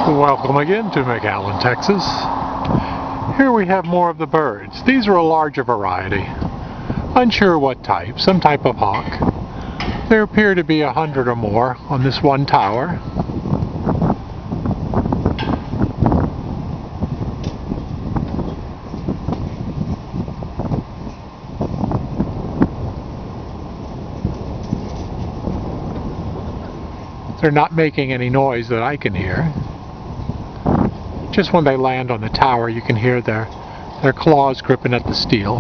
Welcome again to McAllen, Texas. Here we have more of the birds. These are a larger variety. Unsure what type, some type of hawk. There appear to be 100 or more on this one tower. They're not making any noise that I can hear. Just when they land on the tower, you can hear their claws gripping at the steel.